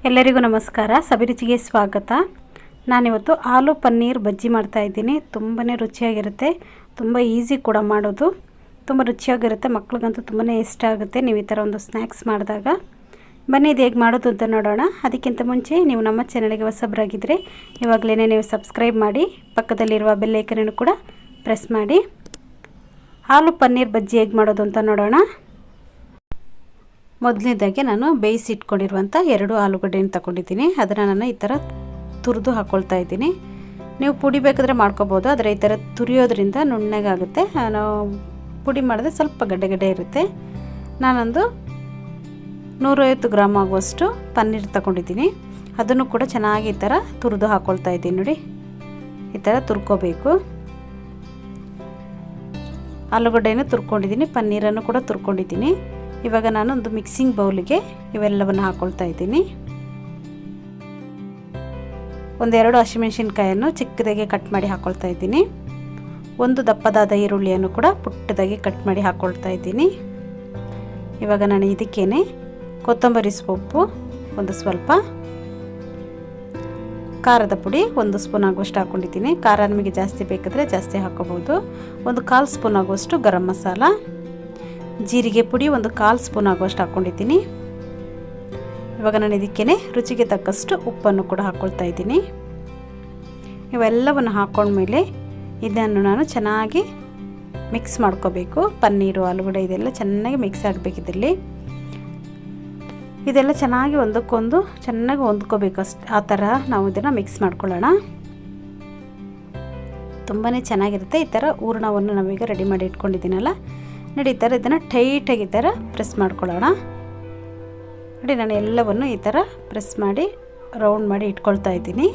ಎಲ್ಲರಿಗೂ ನಮಸ್ಕಾರ. ಸಬಿ ರುಚಿಗೆ ಸ್ವಾಗತ. ನಾನಿವತ್ತು ಆಲೂ ಪನ್ನೀರ್ ಬಜ್ಜಿ ಮಾಡ್ತಾ ಇದ್ದೀನಿ. ತುಂಬಾ ರುಚಿಯಾಗಿರುತ್ತೆ, ತುಂಬ ಈಸಿ ಕೂಡ ಮಾಡೋದು, ತುಂಬ ರುಚಿಯಾಗಿರುತ್ತೆ. ಮಕ್ಳಿಗಂತೂ ತುಂಬಾ ಇಷ್ಟ ಆಗುತ್ತೆ ನೀವು ಈ ಥರ ಒಂದು ಸ್ನ್ಯಾಕ್ಸ್ ಮಾಡಿದಾಗ. ಬನ್ನಿ ಇದು ಹೇಗೆ ಮಾಡೋದು ಅಂತ ನೋಡೋಣ. ಅದಕ್ಕಿಂತ ಮುಂಚೆ ನೀವು ನಮ್ಮ ಚಾನಲ್ಗೆ ಹೊಸಬರಾಗಿದ್ದರೆ ಇವಾಗಲೇ ನೀವು ಸಬ್ಸ್ಕ್ರೈಬ್ ಮಾಡಿ, ಪಕ್ಕದಲ್ಲಿರುವ ಬೆಲ್ ಐಕನನ್ನು ಕೂಡ ಪ್ರೆಸ್ ಮಾಡಿ. ಆಲೂ ಪನ್ನೀರ್ ಬಜ್ಜಿ ಹೇಗೆ ಮಾಡೋದು ಅಂತ ನೋಡೋಣ. ಮೊದಲನೇದಾಗಿ ನಾನು ಬೇಯಿಸಿಟ್ಕೊಂಡಿರುವಂಥ 2 ಆಲೂಗಡ್ಡೆಯನ್ನು ತಗೊಂಡಿದ್ದೀನಿ. ಅದನ್ನು ನಾನು ಈ ಥರ ತುರಿದು ಹಾಕ್ಕೊಳ್ತಾ ಇದ್ದೀನಿ. ನೀವು ಪುಡಿ ಬೇಕಾದರೆ ಮಾಡ್ಕೋಬೋದು, ಆದರೆ ಈ ಥರ ತುರಿಯೋದ್ರಿಂದ ನುಣ್ಣಗಾಗುತ್ತೆ. ನಾವು ಪುಡಿ ಮಾಡಿದ್ರೆ ಸ್ವಲ್ಪ ಗಡ್ಡೆ ಇರುತ್ತೆ. ನಾನೊಂದು 150 ಗ್ರಾಮ್ ಆಗುವಷ್ಟು ಪನ್ನೀರ್ ತಗೊಂಡಿದ್ದೀನಿ. ಅದನ್ನು ಕೂಡ ಚೆನ್ನಾಗಿ ಈ ಥರ ತುರಿದು ಹಾಕ್ಕೊಳ್ತಾ ಇದ್ದೀನಿ. ನೋಡಿ, ಈ ಥರ ತುರ್ಕೋಬೇಕು. ಆಲೂಗಡ್ಡೆಯನ್ನು ತುರ್ಕೊಂಡಿದ್ದೀನಿ, ಪನ್ನೀರನ್ನು ಕೂಡ ತುರ್ಕೊಂಡಿದ್ದೀನಿ. ಇವಾಗ ನಾನು ಒಂದು ಮಿಕ್ಸಿಂಗ್ ಬೌಲಿಗೆ ಇವೆಲ್ಲವನ್ನು ಹಾಕ್ಕೊಳ್ತಾ ಇದ್ದೀನಿ. 1-2 ಹಸಿಮೆಣಸಿನ್ಕಾಯನ್ನು ಚಿಕ್ಕದಾಗಿ ಕಟ್ ಮಾಡಿ ಹಾಕ್ಕೊಳ್ತಾ ಇದ್ದೀನಿ. 1 ದಪ್ಪದಾದ ಈರುಳ್ಳಿಯನ್ನು ಕೂಡ ಪುಟ್ಟದಾಗಿ ಕಟ್ ಮಾಡಿ ಹಾಕ್ಕೊಳ್ತಾ ಇದ್ದೀನಿ. ಇವಾಗ ನಾನು ಇದಕ್ಕೇನೆ ಕೊತ್ತಂಬರಿ ಸೊಪ್ಪು ಒಂದು ಸ್ವಲ್ಪ, ಖಾರದ ಪುಡಿ 1 ಸ್ಪೂನ್ ಆಗುವಷ್ಟು ಹಾಕ್ಕೊಂಡಿದ್ದೀನಿ. ಖಾರ ನಿಮಗೆ ಜಾಸ್ತಿ ಬೇಕಾದರೆ ಜಾಸ್ತಿ ಹಾಕ್ಕೋಬೋದು. 1/4 ಸ್ಪೂನ್ ಆಗುವಷ್ಟು ಗರಂ ಮಸಾಲ, ಜೀರಿಗೆ ಪುಡಿ 1/4 ಸ್ಪೂನ್ ಆಗುವಷ್ಟು ಹಾಕ್ಕೊಂಡಿದ್ದೀನಿ. ಇವಾಗ ನಾನು ಇದಕ್ಕೇ ರುಚಿಗೆ ತಕ್ಕಷ್ಟು ಉಪ್ಪನ್ನು ಕೂಡ ಹಾಕ್ಕೊಳ್ತಾ ಇದ್ದೀನಿ. ಇವೆಲ್ಲವನ್ನು ಹಾಕ್ಕೊಂಡ್ಮೇಲೆ ಇದನ್ನು ನಾನು ಚೆನ್ನಾಗಿ ಮಿಕ್ಸ್ ಮಾಡ್ಕೋಬೇಕು. ಪನ್ನೀರು, ಆಲೂಗಡ್ಡೆ ಇದೆಲ್ಲ ಚೆನ್ನಾಗಿ ಮಿಕ್ಸ್ ಆಗಬೇಕಿದ್ರಲ್ಲಿ. ಇದೆಲ್ಲ ಚೆನ್ನಾಗಿ ಒಂದಕ್ಕೊಂದು ಚೆನ್ನಾಗಿ ಹೊಂದ್ಕೋಬೇಕು. ಆ ಥರ ನಾವು ಇದನ್ನು ಮಿಕ್ಸ್ ಮಾಡ್ಕೊಳ್ಳೋಣ. ತುಂಬಾ ಚೆನ್ನಾಗಿರುತ್ತೆ. ಈ ಥರ ಹೂರಣವನ್ನು ನಾವೀಗ ರೆಡಿ ಮಾಡಿ ಇಟ್ಕೊಂಡಿದ್ದೀನಲ್ಲ, ನೋಡಿ ಈ ಥರ ಇದನ್ನು ಟೈಟಾಗಿ ಈ ಥರ ಪ್ರೆಸ್ ಮಾಡ್ಕೊಳ್ಳೋಣ. ನೋಡಿ, ನಾನು ಎಲ್ಲವನ್ನು ಈ ಥರ ಪ್ರೆಸ್ ಮಾಡಿ ರೌಂಡ್ ಮಾಡಿ ಇಟ್ಕೊಳ್ತಾ ಇದ್ದೀನಿ.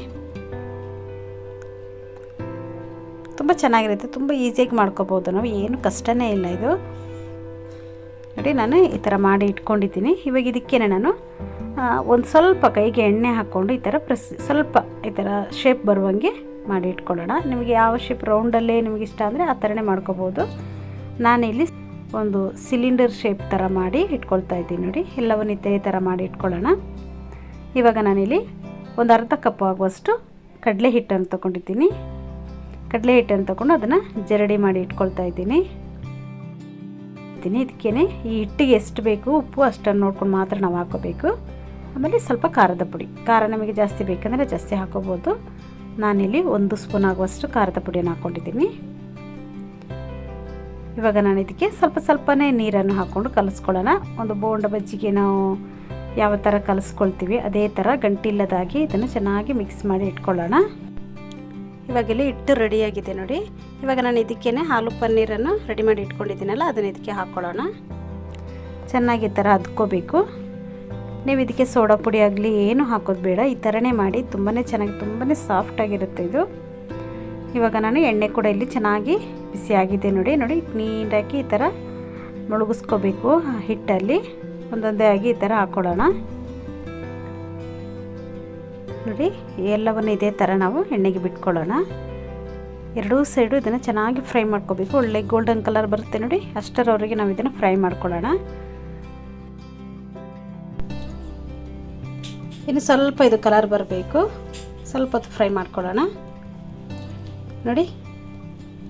ತುಂಬ ಚೆನ್ನಾಗಿರುತ್ತೆ, ತುಂಬ ಈಸಿಯಾಗಿ ಮಾಡ್ಕೋಬೋದು ನಾವು, ಏನು ಕಷ್ಟನೇ ಇಲ್ಲ ಇದು. ನೋಡಿ, ನಾನು ಈ ಥರ ಮಾಡಿ ಇಟ್ಕೊಂಡಿದ್ದೀನಿ. ಇವಾಗ ಇದಕ್ಕೇನೆ ನಾನು ಒಂದು ಸ್ವಲ್ಪ ಕೈಗೆ ಎಣ್ಣೆ ಹಾಕ್ಕೊಂಡು ಈ ಥರ ಪ್ರೆಸ್ ಸ್ವಲ್ಪ ಈ ಥರ ಶೇಪ್ ಬರುವಂಗೆ ಮಾಡಿ ಇಟ್ಕೊಳ್ಳೋಣ. ನಿಮಗೆ ಯಾವ ಶೇಪ್ ರೌಂಡಲ್ಲೇ ನಿಮಗೆ ಇಷ್ಟ ಅಂದರೆ ಆ ಥರನೇ ಮಾಡ್ಕೋಬೋದು. ನಾನಿಲ್ಲಿ ಒಂದು ಸಿಲಿಂಡರ್ ಶೇಪ್ ಥರ ಮಾಡಿ ಇಟ್ಕೊಳ್ತಾ ಇದ್ದೀನಿ. ನೋಡಿ, ಎಲ್ಲವನ್ನು ಇದೇ ಥರ ಮಾಡಿ ಇಟ್ಕೊಳ್ಳೋಣ. ಇವಾಗ ನಾನಿಲ್ಲಿ ಒಂದು ಅರ್ಧ ಕಪ್ ಆಗುವಷ್ಟು ಕಡಲೆ ಹಿಟ್ಟನ್ನು ತೊಗೊಂಡಿದ್ದೀನಿ. ಕಡಲೆ ಹಿಟ್ಟನ್ನು ತೊಗೊಂಡು ಅದನ್ನು ಜರಡಿ ಮಾಡಿ ಇಟ್ಕೊಳ್ತಾ ಇದ್ದೀನಿ. ಇದಕ್ಕೇನೆ ಈ ಹಿಟ್ಟಿಗೆ ಎಷ್ಟು ಬೇಕು ಉಪ್ಪು ಅಷ್ಟನ್ನು ನೋಡ್ಕೊಂಡು ಮಾತ್ರ ನಾವು ಹಾಕೋಬೇಕು. ಆಮೇಲೆ ಸ್ವಲ್ಪ ಖಾರದ ಪುಡಿ, ಖಾರ ನಮಗೆ ಜಾಸ್ತಿ ಬೇಕಂದರೆ ಜಾಸ್ತಿ ಹಾಕೋಬೋದು. ನಾನಿಲ್ಲಿ 1 ಸ್ಪೂನ್ ಆಗುವಷ್ಟು ಖಾರದ ಪುಡಿಯನ್ನು ಹಾಕ್ಕೊಂಡಿದ್ದೀನಿ. ಇವಾಗ ನಾನು ಇದಕ್ಕೆ ಸ್ವಲ್ಪನೇ ನೀರನ್ನು ಹಾಕ್ಕೊಂಡು ಕಲಿಸ್ಕೊಳ್ಳೋಣ. ಒಂದು ಬೋಂಡ ಬಜ್ಜಿಗೆ ನಾವು ಯಾವ ಥರ ಕಲಿಸ್ಕೊಳ್ತೀವಿ ಅದೇ ಥರ ಗಂಟಿಲ್ಲದಾಗಿ ಇದನ್ನು ಚೆನ್ನಾಗಿ ಮಿಕ್ಸ್ ಮಾಡಿ ಇಟ್ಕೊಳ್ಳೋಣ. ಇವಾಗೆಲ್ಲ ಹಿಟ್ಟು ರೆಡಿಯಾಗಿದೆ ನೋಡಿ. ಇವಾಗ ನಾನು ಇದಕ್ಕೇ ಆಲೂ ಪನ್ನೀರನ್ನು ರೆಡಿ ಮಾಡಿ ಇಟ್ಕೊಂಡಿದ್ದೀನಲ್ಲ, ಅದನ್ನು ಇದಕ್ಕೆ ಹಾಕ್ಕೊಳ್ಳೋಣ. ಚೆನ್ನಾಗಿ ಈ ಥರ ಅದ್ಕೋಬೇಕು. ನೀವು ಇದಕ್ಕೆ ಸೋಡಾ ಪುಡಿ ಆಗಲಿ ಏನೂ ಹಾಕೋದು ಬೇಡ, ಈ ಥರನೇ ಮಾಡಿ. ತುಂಬಾ ಚೆನ್ನಾಗಿ, ತುಂಬಾ ಸಾಫ್ಟಾಗಿರುತ್ತೆ ಇದು. ಇವಾಗ ನಾನು ಎಣ್ಣೆ ಕೂಡ ಇಲ್ಲಿ ಚೆನ್ನಾಗಿ ಬಿಸಿಯಾಗಿದೆ. ನೋಡಿ ನೀಟಾಗಿ ಈ ಥರ ಮುಳುಗಿಸ್ಕೋಬೇಕು ಹಿಟ್ಟಲ್ಲಿ. ಒಂದೊಂದೇ ಆಗಿ ಈ ಥರ ಹಾಕ್ಕೊಳ್ಳೋಣ. ನೋಡಿ, ಎಲ್ಲವನ್ನು ಇದೇ ಥರ ನಾವು ಎಣ್ಣೆಗೆ ಬಿಟ್ಕೊಳ್ಳೋಣ. ಎರಡೂ ಸೈಡು ಇದನ್ನು ಚೆನ್ನಾಗಿ ಫ್ರೈ ಮಾಡ್ಕೋಬೇಕು. ಒಳ್ಳೆ ಗೋಲ್ಡನ್ ಕಲರ್ ಬರುತ್ತೆ ನೋಡಿ, ಅಷ್ಟರವರೆಗೆ ನಾವು ಇದನ್ನು ಫ್ರೈ ಮಾಡ್ಕೊಳ್ಳೋಣ. ಇನ್ನು ಸ್ವಲ್ಪ ಇದು ಕಲರ್ ಬರಬೇಕು, ಸ್ವಲ್ಪ ಹೊತ್ತು ಫ್ರೈ ಮಾಡ್ಕೊಳ್ಳೋಣ. ನೋಡಿ,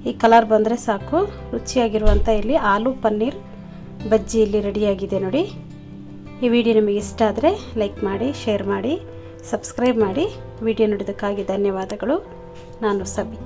ಈ ಕಲರ್ ಬಂದರೆ ಸಾಕು. ರುಚಿಯಾಗಿರುವಂಥ ಇಲ್ಲಿ ಆಲೂ ಪನ್ನೀರ್ ಬಜ್ಜಿ ಇಲ್ಲಿ ರೆಡಿಯಾಗಿದೆ ನೋಡಿ. ಈ ವಿಡಿಯೋ ನಿಮಗೆ ಇಷ್ಟ ಆದರೆ ಲೈಕ್ ಮಾಡಿ, ಶೇರ್ ಮಾಡಿ, ಸಬ್ಸ್ಕ್ರೈಬ್ ಮಾಡಿ. ವಿಡಿಯೋ ನೋಡಿದ್ದಕ್ಕಾಗಿ ಧನ್ಯವಾದಗಳು. ನಾನು ಸಬಿ.